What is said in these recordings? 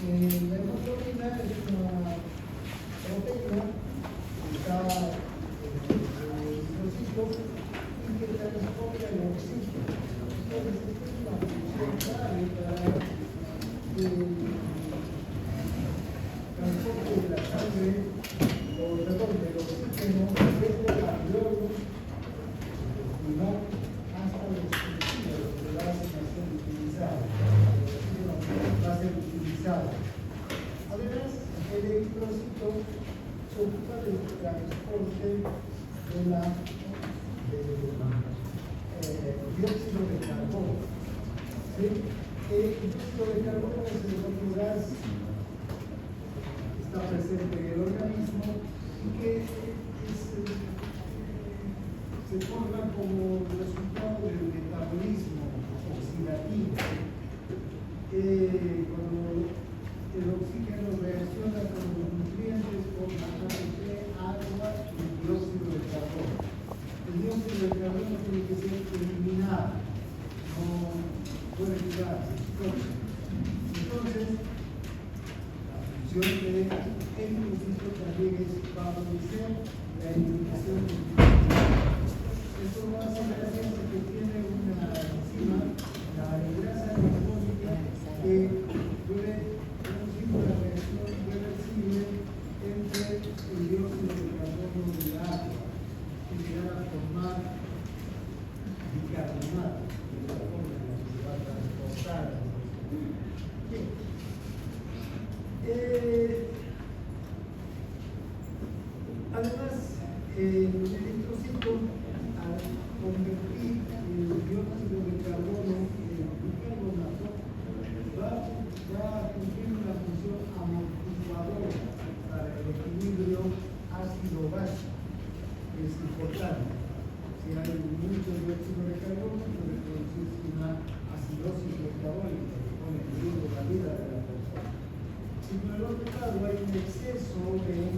La hemoglobina es una proteína que está en el trocito y que transporta el oxígeno. Entonces, esta es una función clave para el transporte de la sangre, o perdón, del oxígeno desde el alveolo del pulmón hasta los tejidos que lo hacen a ser utilizado. Va a ser utilizado. Además, el eritrocito se ocupa del transporte de dióxido de carbono. ¿Sí? El dióxido de carbono es el otro gas que está presente en el organismo y que se forma como resultado del metabolismo oxidativo. Cuando el oxígeno reacciona con los nutrientes forma agua y dióxido de carbono. El dióxido de carbono tiene que ser eliminado, no puede quedarse. Entonces, la función de eritrocito también es favorecer la eliminación de nutrientes. Esto lo hace gracias a que tiene una enzima, la ligrasa carbónica, que puede producir una reacción reversible entre el dióxido de carbono y el agua y llegar a formar bicarbonato, que es la forma en la que se va a transportar. Bien. Además, el eritrocito, al convertir el dióxido de carbono en bicarbonato, va a cumplir una función amortiguadora para el equilibrio ácido-básico, que es importante. Si hay mucho dióxido de carbono, puede producirse una acidosis metabólica que pone en riesgo la vida de la persona. Si por el otro lado hay un exceso de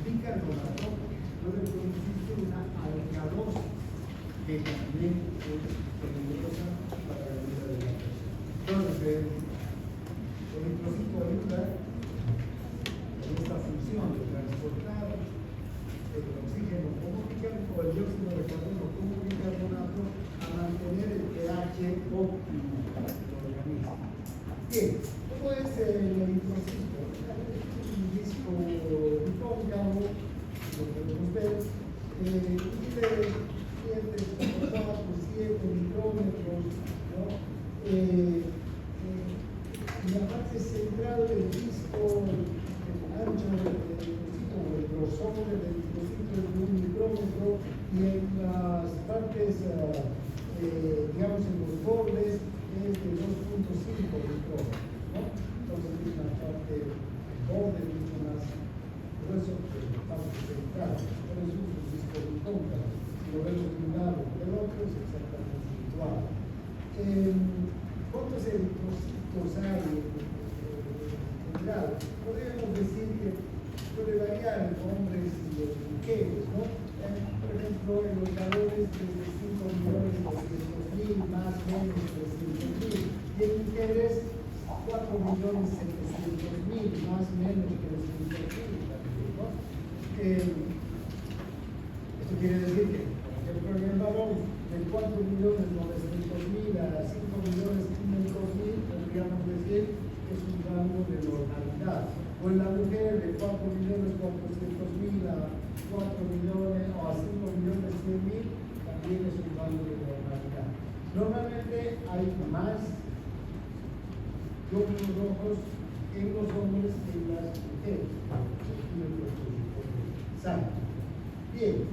bicarbonato, puede producirse una alcalosis que también es peligrosa para la vida de la persona. Entonces, el eritrocito ayuda en esta función de transportar el oxígeno como bicarbonato, o el dióxido de carbono como bicarbonato, a mantener el pH óptimo del organismo. Bien, ¿cómo es el eritrocito? Es un disco bicóncavo, lo podemos ver, mide 7,4, 7 micrómetros, ¿no? En la parte central del disco, el ancho del eritrocito, o el grosor del eritrocito es de 1 micrómetro, y en las partes, digamos en los bordes, es de 2,5 micrómetros, ¿no? Entonces es una parte, el borde mucho más grueso que la parte central. Por eso es un disco bicóncavo. Si lo vemos de un lado o del otro, es exactamente igual. ¿Cuántos eritrocitos hay en general? Podríamos decir que puede variar entre hombres y mujeres, ¿no? Por ejemplo, en los valores desde 5.200.000 más o menos 300.000, y en mujeres 4.700.000 más o menos 300.000 también, ¿no? Esto quiere decir que, por ejemplo, en el varón, de 4.900.000 a 5.500.000, podríamos decir que es un rango de normalidad. O en la mujer, de 4.400.000 a 4 millones o a 5.100.000, también es un rango de normalidad. Normalmente hay más glóbulos rojos en los hombres que en las mujeres. Bien,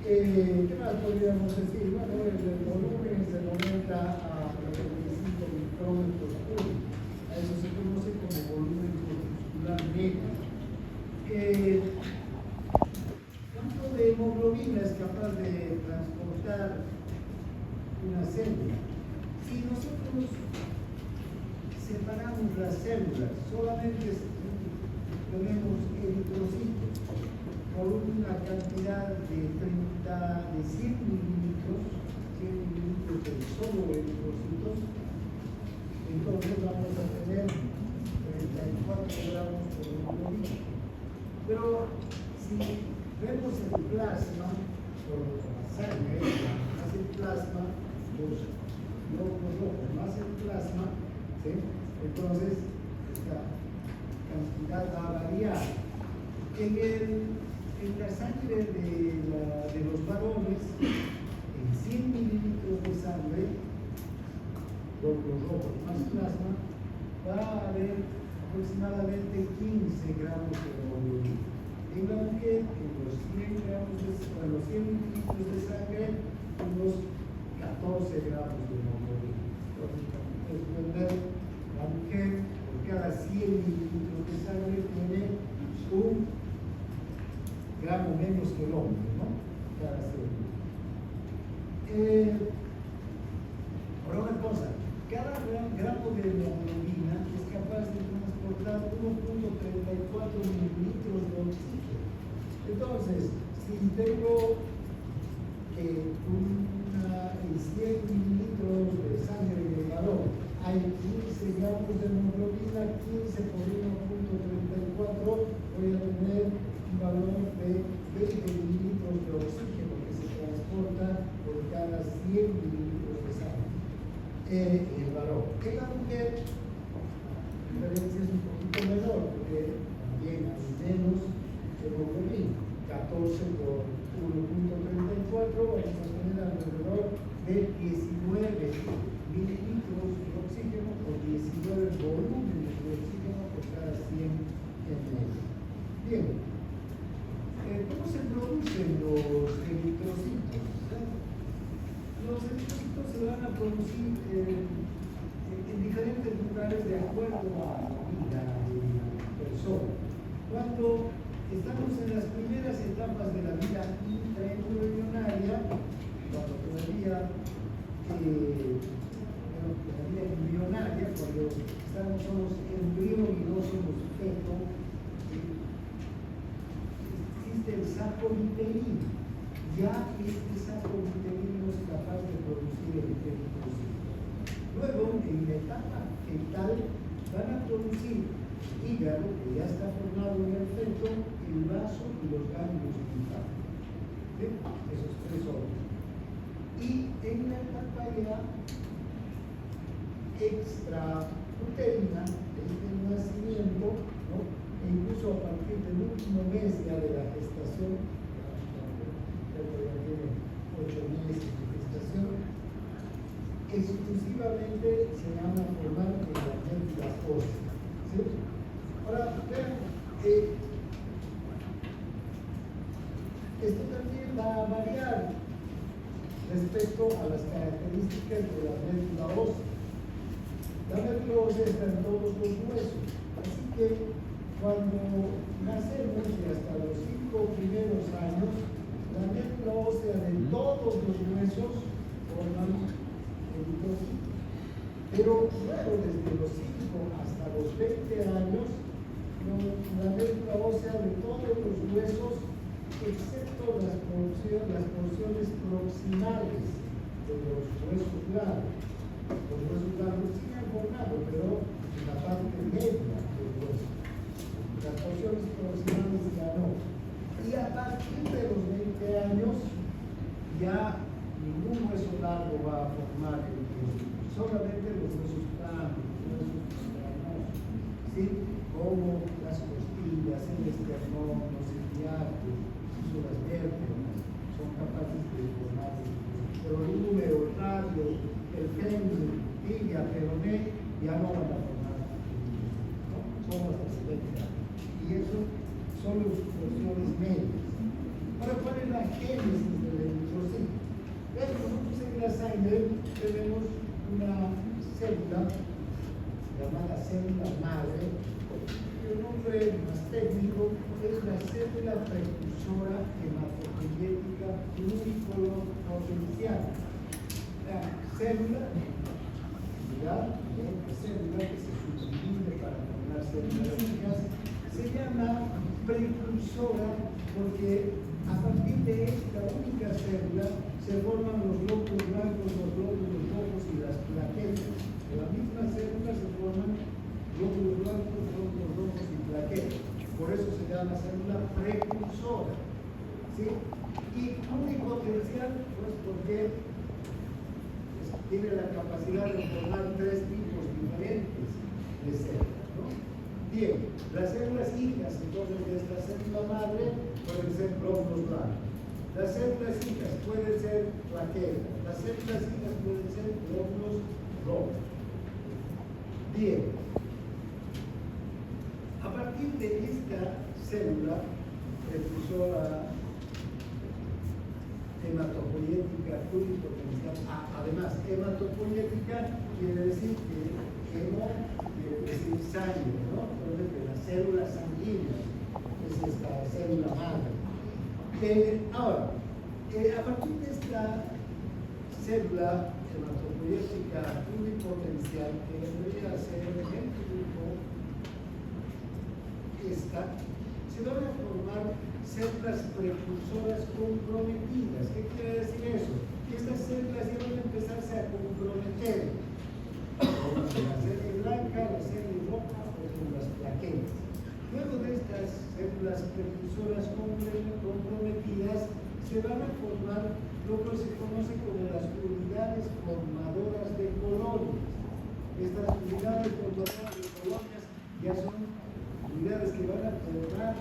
¿qué más podríamos decir? Bueno, el volumen se aumenta a 25 micrómetros cúbicos. A eso se conoce como volumen corpuscular medio. ¿Cuánto de hemoglobina es capaz de transportar una célula? Si nosotros separamos las células, solamente tenemos eritrocitos por una cantidad de 100 mililitros de solo eritrocitos, entonces vamos a tener gramos por hemoglobina. Pero si vemos el plasma, por la sangre, más el plasma, los glóbulos rojos más el plasma, ¿sí? Entonces esta cantidad va a variar. En la sangre de los varones, en 100 mililitros de sangre, glóbulos rojos más plasma, va a haber aproximadamente 15 gramos de hemoglobina. En la mujer, en los 100 mililitros de sangre, unos 14 gramos de hemoglobina. Entonces, pueden ver, la mujer, por cada 100 mililitros de sangre, tiene un gramo menos que el hombre, ¿no? Cada 100. Ahora una cosa, cada gramo de hemoglobina es capaz de transportar 1.34 mililitros de oxígeno. Entonces, si tengo en 100 mililitros de sangre de varón hay 15 gramos de hemoglobina, 15 por 1.34, voy a tener un valor de 20 mililitros de oxígeno que se transporta por cada 100 mililitros de sangre. El varón. En la mujer, la diferencia es un poquito menor, porque también hay menos hemoglobina. 14 por 1.34, vamos a tener alrededor de 19 mililitros de oxígeno o 19 volúmenes de oxígeno por cada 100 ml. Bien, ¿cómo se producen los eritrocitos? Los eritrocitos se van a producir en diferentes lugares de acuerdo a la vida de la persona. Cuando estamos en las primeras etapas de la vida intraembrionaria, cuando todavía embrionaria, cuando somos embrión y no somos feto, existe el sapoliterino. Ya este sapoliterino es capaz de producir el eritrocito. Luego, en la etapa fetal, van a producir hígado, que ya está formado en el feto, el vaso y los ganglios linfáticos. ¿Sí? Esos tres órganos. Y en la etapa ya extrauterina, desde el nacimiento, ¿no? E incluso a partir del último mes ya de la gestación, ya tiene 8 meses de gestación, exclusivamente se van a formar en las médulas óseas. ¿Sí? Ahora, vean, esto también va a variar respecto a las características de la médula ósea. La médula ósea está en todos los huesos, así que cuando nacemos y hasta los 5 primeros años, la médula ósea de todos los huesos forman eritrocitos. Pero luego, desde los 5 hasta los 20 años, la médula ósea de todos los huesos, excepto las porciones proximales de los huesos largos. Los huesos largos sí han formado, pero en la parte media del hueso. Las porciones proximales ya no. Y a partir de los 20 años, ya ningún hueso largo va a formar el eritrocito. Solamente los huesos planos, los huesos membranosos, ¿sí? Como las costillas, el esternón, los iliacos, incluso las vértebras, son capaces de formar el eritrocito. Pero el húmero, el radio, el fémur, tibia, peroné, ya no van a formar el eritrocito, ¿no? Son las vértebras. Y eso son las porciones medias. Ahora, ¿cuál es la génesis del eritrocito? Nosotros en la sangre tenemos una célula llamada célula madre, y el nombre más técnico es la célula precursora hematopoyética pluripotencial. La célula, la célula que se subdivide para formar células hijas, se llama precursora porque a partir de esta única célula se forman los glóbulos blancos, los glóbulos rojos y las plaquetas. De la misma célula se forman glóbulos blancos, glóbulos rojos llama célula precursora. ¿Sí? Y pluripotencial, pues porque tiene la capacidad de formar tres tipos diferentes de células, ¿no? Bien, las células hijas entonces de esta célula madre pueden ser glóbulos blancos. Las células hijas pueden ser plaquetas. Las células hijas pueden ser glóbulos rojos. Bien, a partir de esta célula precursora hematopoyética pluripotencial. Además, hematopoyética quiere decir que hemo quiere decir sangre, ¿no? Entonces, de las células sanguíneas es esta célula madre. Ahora, a partir de esta célula hematopoyética pluripotencial, que debería ser el grupo esta, se van a formar células precursoras comprometidas. ¿Qué quiere decir eso? Que estas células ya van a empezarse a comprometer con la célula blanca, la célula roja o con las plaquetas. Luego de estas células precursoras comprometidas se van a formar lo que se conoce como las unidades formadoras de colonias. Estas unidades formadoras de colonias ya son unidades que van a formar.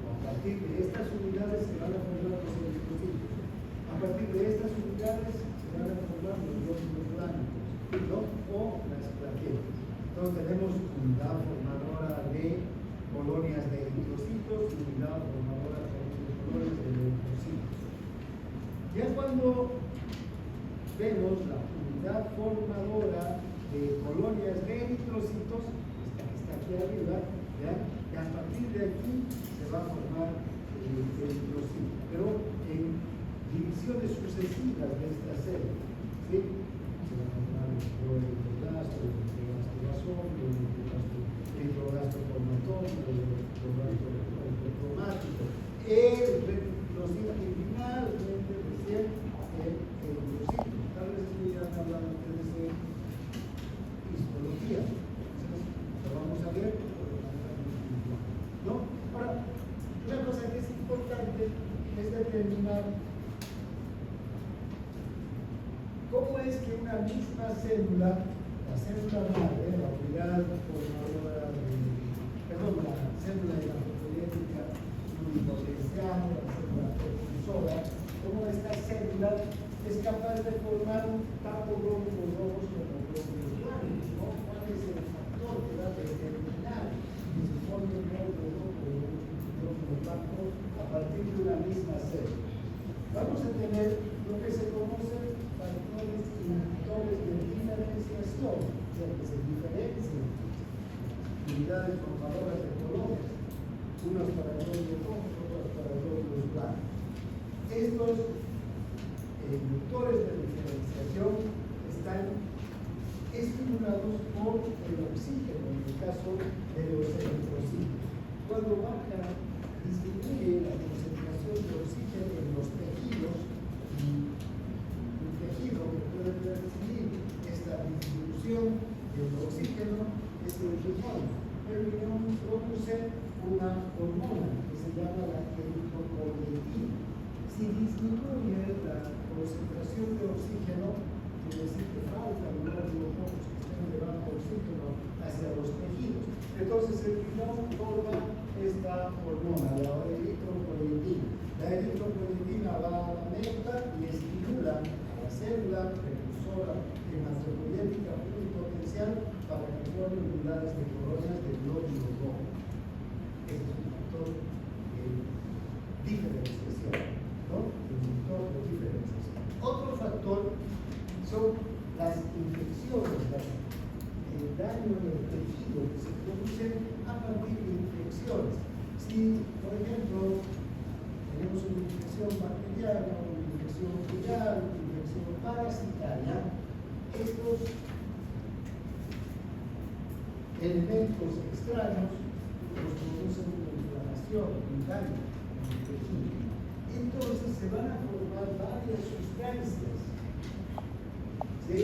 A partir de estas unidades se van a formar los eritrocitos. A partir de estas unidades se van a formar los glóbulos blancos, ¿no? O las plaquetas. Entonces tenemos unidad formadora de colonias de eritrocitos y unidad formadora de colonias de leucocitos. Ya cuando vemos la unidad formadora de colonias de eritrocitos, esta que está aquí arriba, ¿ya? Y a partir de aquí se va a formar el eritrocito, pero en divisiones sucesivas de esta célula, ¿sí? Se va a formar el cloreblasto, el cloroblastomazón, el cloroblastoformatón, el cloroblastoformático, el eritrocito y finalmente recién el eritrocito. Tal vez estuvieran hablando ustedes de histología, entonces lo vamos a ver. ¿No? Ahora, una cosa que es importante es determinar cómo es que una misma célula, la célula madre, la unidad formadora la célula hematopoyética pluripotencial, la célula precursora, cómo esta célula es capaz de formar tanto glóbulos rojos como glóbulos blancos, ¿no? ¿Cuál es el factor que va a determinar que se forme un glóbulo rojo o un glóbulo blanco a partir de una misma célula? Vamos a tener lo que se conoce factores inductores de diferenciación, o sea, que se diferencian unidades formadoras de colonias, unas para glóbulos rojos, otras para glóbulos blancos. Estos inductores de diferenciación están estimulados por el oxígeno, en el caso de los eritrocitos. Cuando baja, disminuye la concentración de oxígeno en los tejidos, y un tejido que puede recibir esta distribución del oxígeno es el riñón. El riñón produce una hormona que se llama la eritropoyetina. Si disminuye la concentración de oxígeno, quiere decir que falta un glóbulos rojos que estén llevando oxígeno hacia los tejidos. Entonces el riñón forma esta hormona, la eritropoyetina. La eritropoyetina va a la médula y estimula a la célula precursora hematopoyética pluripotencial para que forme unidades de colonias de glóbulos rojos. Este es un factor de diferenciación, ¿no? Inductor de diferenciación. Otro factor son las infecciones, el daño en el tejido que se produce a partir de infecciones. Si, por ejemplo, tenemos una infección bacteriana, una infección viral, una infección parasitaria, estos elementos extraños nos producen una inflamación, un daño en el tejido. Entonces se van a formar varias sustancias, ¿sí?